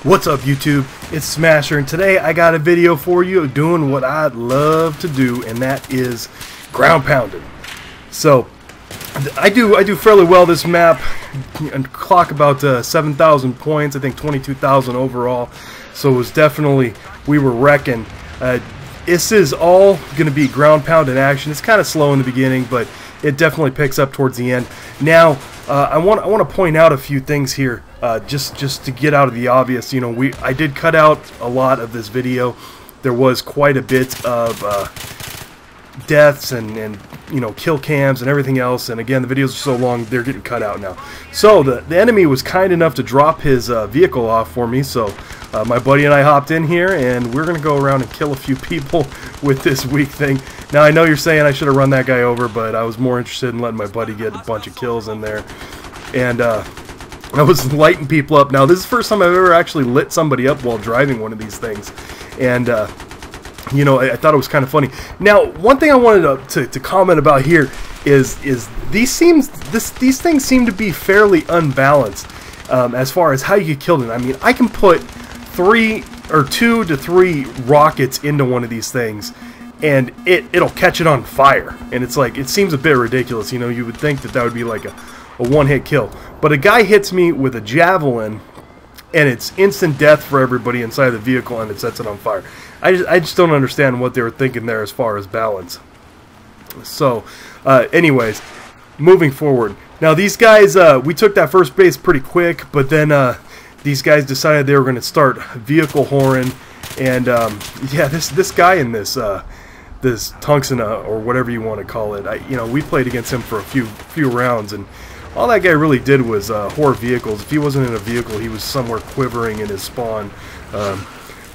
What's up YouTube? It's Smasher, and today I got a video for you doing what I love to do, and that is ground pounding. So I do fairly well this map and clock about 7,000 points, I think 22,000 overall. So it was definitely, we were wrecking. This is all going to be ground pound in action. It's kind of slow in the beginning, but it definitely picks up towards the end. Now I want to point out a few things here, just to get out of the obvious. You know, I did cut out a lot of this video. There was quite a bit of deaths and you know, kill cams and everything else. And again, the videos are so long, they're getting cut out now. So the enemy was kind enough to drop his vehicle off for me. So my buddy and I hopped in here, and we're gonna go around and kill a few people with this weak thing. Now I know you're saying I should have run that guy over, but I was more interested in letting my buddy get a bunch of kills in there. And I was lighting people up. Now this is the first time I've ever actually lit somebody up while driving one of these things. And you know, I thought it was kind of funny. Now, one thing I wanted to comment about here is these things seem to be fairly unbalanced as far as how you get killed in. I mean, I can put 2 to 3 rockets into one of these things, and it'll catch it on fire. And it's like, it seems a bit ridiculous. You know, you would think that would be like a one-hit kill, but a guy hits me with a javelin, and it's instant death for everybody inside the vehicle, and it sets it on fire. I just don't understand what they were thinking there as far as balance. So, anyways, moving forward. Now these guys, we took that first base pretty quick, but then these guys decided they were going to start vehicle whoring, and yeah, this guy in this Tungsten or whatever you want to call it, you know, we played against him for a few rounds, and all that guy really did was whore vehicles. If he wasn't in a vehicle, he was somewhere quivering in his spawn.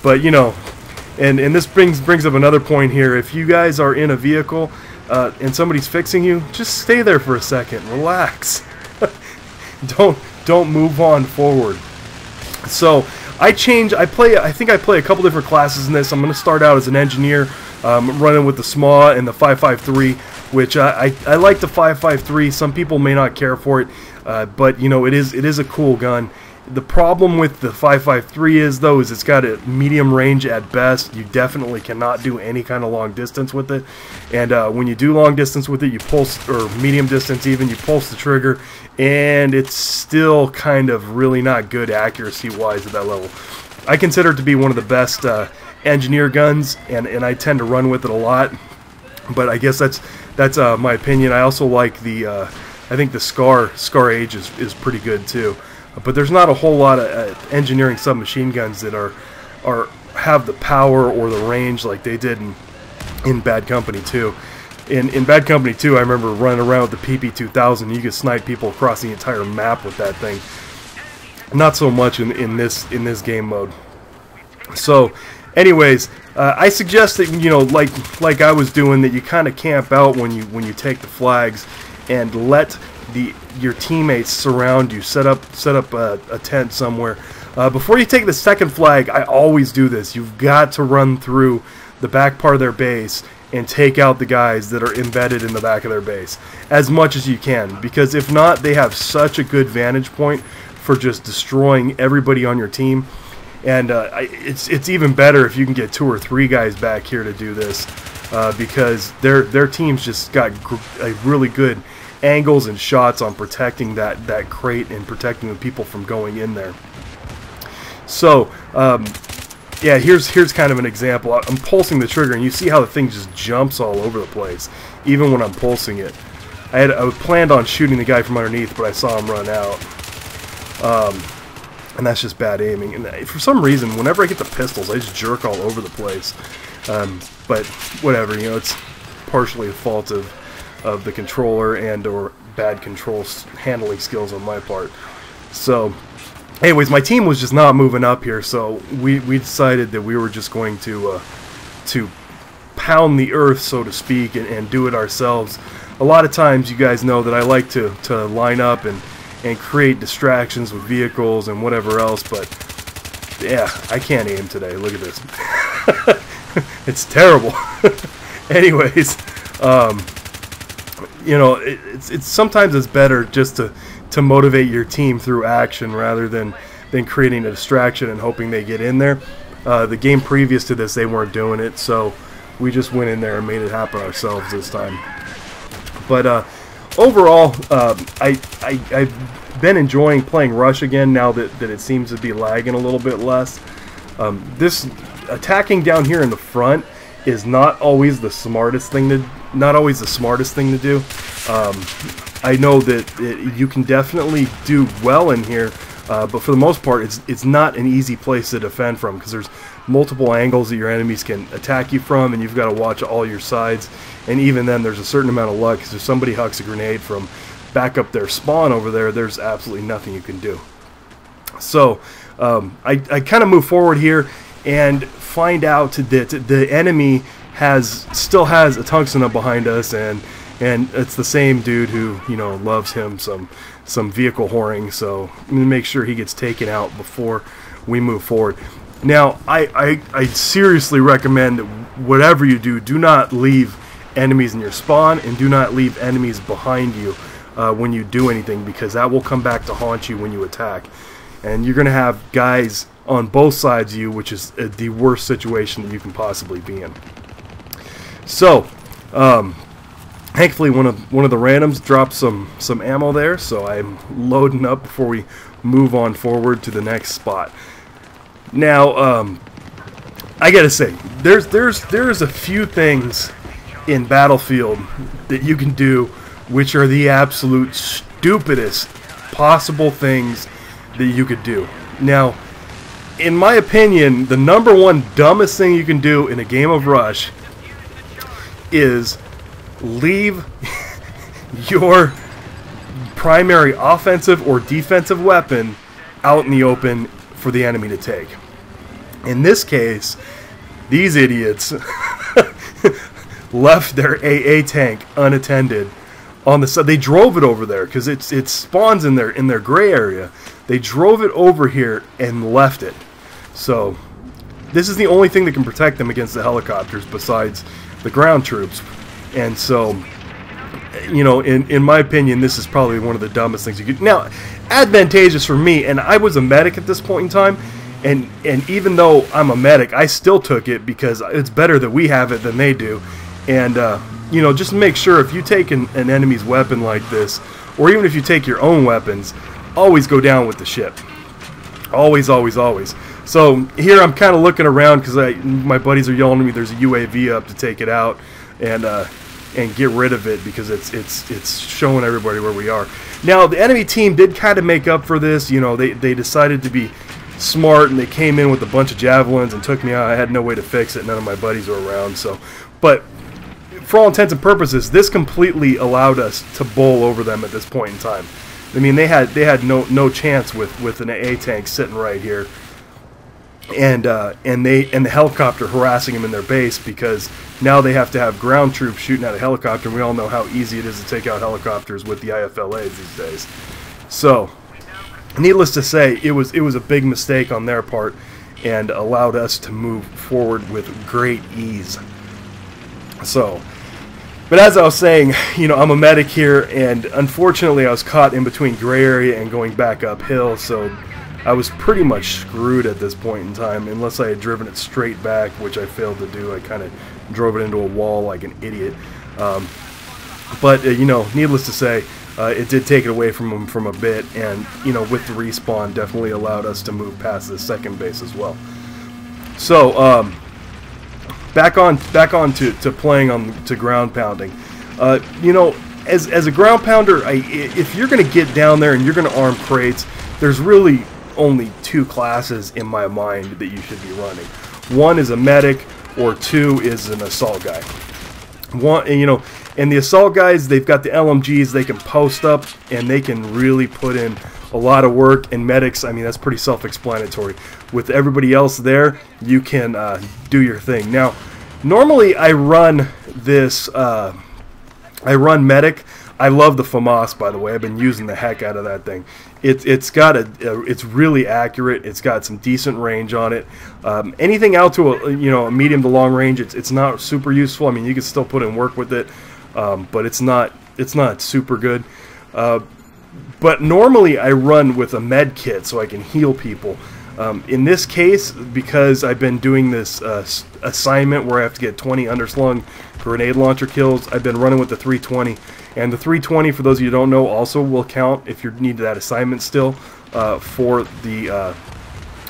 But you know, and this brings up another point here. If you guys are in a vehicle and somebody's fixing you, just stay there for a second, relax. don't move on forward. So I think I play a couple different classes in this. I'm going to start out as an engineer, running with the SMA and the 5.53, which I like the 5.53. Some people may not care for it, but you know, it is a cool gun. The problem with the 5.53 is it's got a medium range at best. You definitely cannot do any kind of long distance with it, and when you do long distance with it, you pulse, or medium distance even, you pulse the trigger, and it's still kind of really not good accuracy wise at that level. I consider it to be one of the best engineer guns, and I tend to run with it a lot, but I guess that's my opinion. I also like the I think the Scar Age is pretty good too. But there's not a whole lot of engineering submachine guns that have the power or the range like they did in Bad Company 2. In Bad Company 2, I remember running around with the PP2000. You could snipe people across the entire map with that thing. Not so much in this game mode. So, anyways, I suggest that, you know, like I was doing, that you kind of camp out when you take the flags, and let your teammates surround you. Set up a tent somewhere. Before you take the second flag, I always do this. You've got to run through the back part of their base and take out the guys that are embedded in the back of their base as much as you can, because if not, they have such a good vantage point for just destroying everybody on your team. And it's even better if you can get 2 or 3 guys back here to do this, because their teams just got really good angles and shots on protecting that crate and protecting the people from going in there. So yeah, here's kind of an example. I'm pulsing the trigger, and you see how the thing just jumps all over the place even when I'm pulsing it. I planned on shooting the guy from underneath, but I saw him run out, and that's just bad aiming. And for some reason, whenever I get the pistols, I just jerk all over the place. But whatever, you know, it's partially the fault of the controller and or bad control handling skills on my part. So anyways, my team was just not moving up here, so we decided that we were just going to pound the earth, so to speak, and do it ourselves. A lot of times, you guys know that I like to line up and create distractions with vehicles and whatever else, but yeah, I can't aim today. Look at this. It's terrible. Anyways, you know, it's sometimes it's better just to motivate your team through action rather than than creating a distraction and hoping they get in there. The game previous to this, they weren't doing it, so we just went in there and made it happen ourselves this time. But overall, I've been enjoying playing Rush again now that it seems to be lagging a little bit less. This attacking down here in the front is not always the smartest thing to do. I know that you can definitely do well in here, but for the most part, it's not an easy place to defend from, because there's multiple angles that your enemies can attack you from, and you've got to watch all your sides. And even then, there's a certain amount of luck, because if somebody hucks a grenade from back up their spawn over there, there's absolutely nothing you can do. So I kind of move forward here and find out that the enemy still has a tungsten up behind us, and it's the same dude who, you know, loves him some vehicle whoring. So I'm gonna make sure he gets taken out before we move forward. Now I seriously recommend that whatever you do not leave enemies in your spawn, and do not leave enemies behind you when you do anything, because that will come back to haunt you when you attack. And you're gonna have guys on both sides of you, which is the worst situation that you can possibly be in. So thankfully one of the randoms dropped some ammo there, so I'm loading up before we move on forward to the next spot. Now I gotta say, there's a few things in Battlefield that you can do which are the absolute stupidest possible things that you could do. Now, in my opinion, the #1 dumbest thing you can do in a game of Rush is leave your primary offensive or defensive weapon out in the open for the enemy to take. In this case, these idiots left their AA tank unattended on the side. They drove it over there because it spawns in their gray area. They drove it over here and left it. So this is the only thing that can protect them against the helicopters besides the ground troops. And so, you know, in my opinion, this is probably one of the dumbest things you could. Now, advantageous for me, and I was a medic at this point in time, and even though I'm a medic, I still took it because it's better that we have it than they do. And you know, just make sure if you take an enemy's weapon like this, or even if you take your own weapons, always go down with the ship. Always, always, always. So here I'm kind of looking around because my buddies are yelling at me there's a UAV up to take it out and get rid of it, because it's showing everybody where we are. Now the enemy team did kind of make up for this. You know, they decided to be smart, and they came in with a bunch of javelins and took me out. I had no way to fix it. None of my buddies were around. So, but for all intents and purposes, this completely allowed us to bowl over them at this point in time. I mean, they had no chance with an AA tank sitting right here, and the helicopter harassing them in their base, because now they have to have ground troops shooting at a helicopter. And we all know how easy it is to take out helicopters with the IFLAs these days. So, needless to say, it was a big mistake on their part, and allowed us to move forward with great ease. So, but as I was saying, you know, I'm a medic here, and unfortunately I was caught in between gray area and going back uphill, so I was pretty much screwed at this point in time, unless I had driven it straight back, which I failed to do. I kind of drove it into a wall like an idiot. But you know, needless to say, it did take it away from them from a bit, and you know, with the respawn, definitely allowed us to move past the second base as well. So back on to playing to ground pounding. You know, as a ground pounder, if you're going to get down there and you're going to arm crates, there's really only two classes in my mind that you should be running. One is a medic, or two is an assault guy. You know, and the assault guys, they've got the LMGs, they can post up, and they can really put in a lot of work. And medics, I mean, that's pretty self-explanatory. With everybody else there, you can do your thing. Now, normally I run this, I run medic. I love the FAMAS, by the way. I've been using the heck out of that thing. It's really accurate. It's got some decent range on it. Anything out to a medium to long range, it's not super useful. I mean, you can still put in work with it, but it's not super good. But normally I run with a med kit so I can heal people. In this case, because I've been doing this assignment where I have to get 20 underslung grenade launcher kills, I've been running with the 320. And the 320, for those of you who don't know, also will count if you need that assignment still for the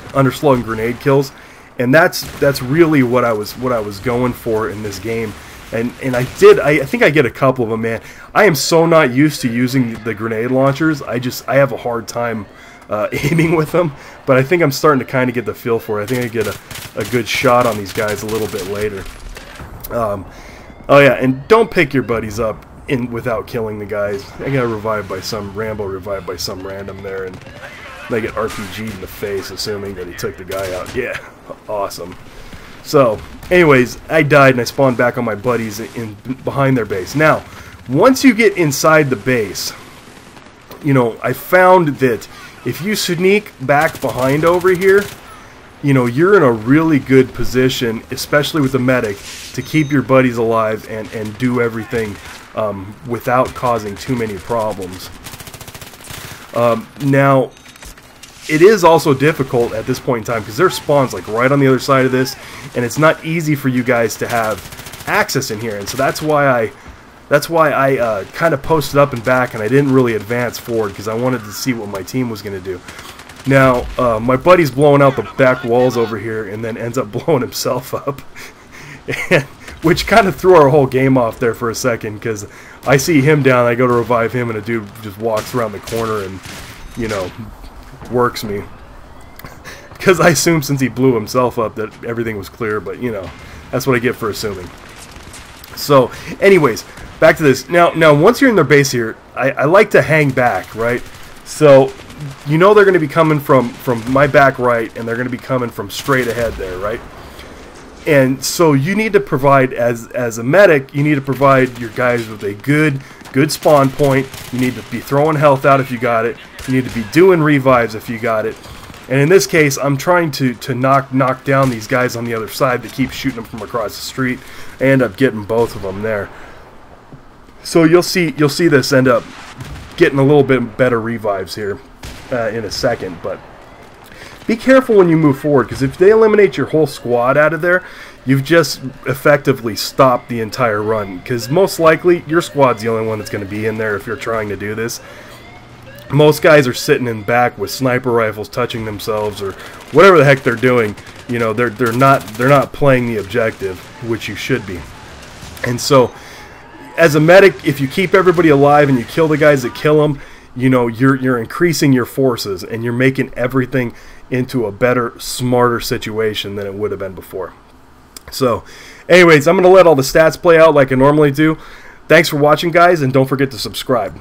underslung grenade kills. And that's really what I was going for in this game. And I think I get a couple of them, man. I am so not used to using the grenade launchers. I have a hard time aiming with them, but I think I'm starting to kind of get the feel for it. I think I get a good shot on these guys a little bit later. Oh yeah, and don't pick your buddies up without killing the guys. I got revived by some Rambo, revived by some random there, and they get RPG'd in the face, assuming that he took the guy out. Yeah, awesome. So, anyways, I died and I spawned back on my buddies behind their base. Now, once you get inside the base, you know, I found that if you sneak back behind over here, you know, you're in a really good position, especially with the medic, to keep your buddies alive and do everything without causing too many problems. Now, it is also difficult at this point in time because there's spawns like right on the other side of this, and it's not easy for you guys to have access in here. And so that's why I kind of posted up and back, and I didn't really advance forward because I wanted to see what my team was going to do. Now, my buddy's blowing out the back walls over here and then ends up blowing himself up, which kind of threw our whole game off there for a second because I see him down, I go to revive him, and a dude just walks around the corner and, you know, works me. Because I assumed since he blew himself up that everything was clear, but, you know, that's what I get for assuming. So, anyways, back to this. Now once you're in their base here, I like to hang back, right? So, you know they're going to be coming from my back right, and they're going to be coming from straight ahead there, right? And so you need to provide, as a medic, you need to provide your guys with a good spawn point. You need to be throwing health out if you got it. You need to be doing revives if you got it. And in this case, I'm trying to knock down these guys on the other side that keep shooting them from across the street. I end up getting both of them there. So you'll see this end up getting a little bit better revives here in a second. But be careful when you move forward, because if they eliminate your whole squad out of there, you've just effectively stopped the entire run. Because most likely, your squad's the only one that's going to be in there if you're trying to do this. Most guys are sitting in back with sniper rifles, touching themselves, or whatever the heck they're doing. You know, they're not playing the objective, which you should be. And so, as a medic, if you keep everybody alive and you kill the guys that kill them, you know, you're increasing your forces and you're making everything into a better, smarter situation than it would have been before. So, anyways, I'm going to let all the stats play out like I normally do. Thanks for watching, guys, and don't forget to subscribe.